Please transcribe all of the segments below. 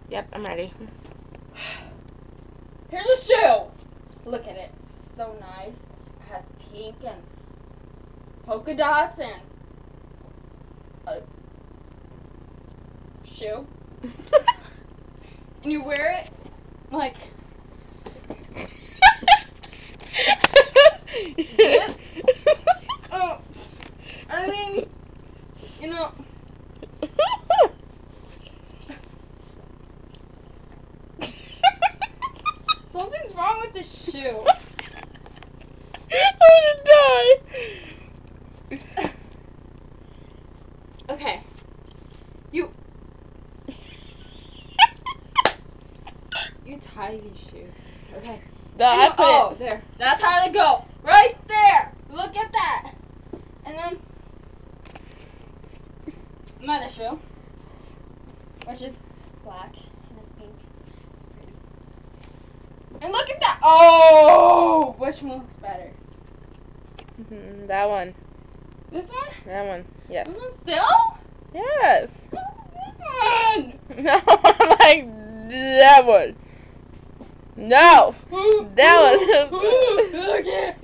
Yep, I'm ready. Here's a shoe. Look at it. It's so nice. It has pink and polka dots and a shoe. And you wear it like this. Oh, I mean, you know. Something's wrong with this shoe. I'm gonna die. Okay. You tie these shoes. Okay. That's oh, it. there. That's how they go. Right there. Look at that. And then another shoe, which is black and it's pink. Pretty. And look at that. Oh, which one looks better? That one. This one? That one. Yes. This one still? Yes. This one. No, I'm like that one. No. That one. Okay.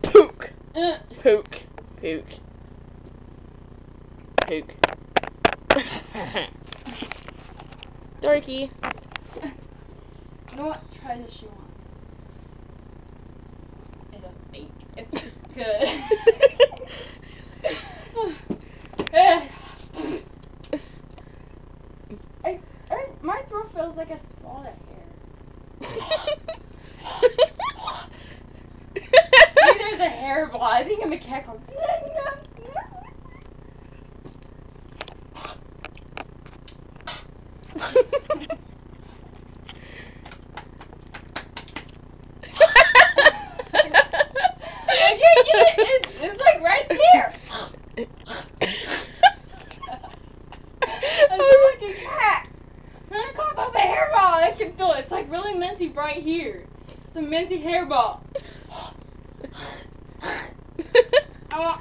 Pook. Pook. Pook. Pook. Dorky. You know what? Try this shoe on. It's a fake. It's good. My throat feels like I swallowed hair. Maybe there's a hairball. I think I'm a cackle. It's like right here. I feel like a cat. I'm gonna cough up a hairball. I can feel it. It's like really minty right here. It's a minty hairball. I want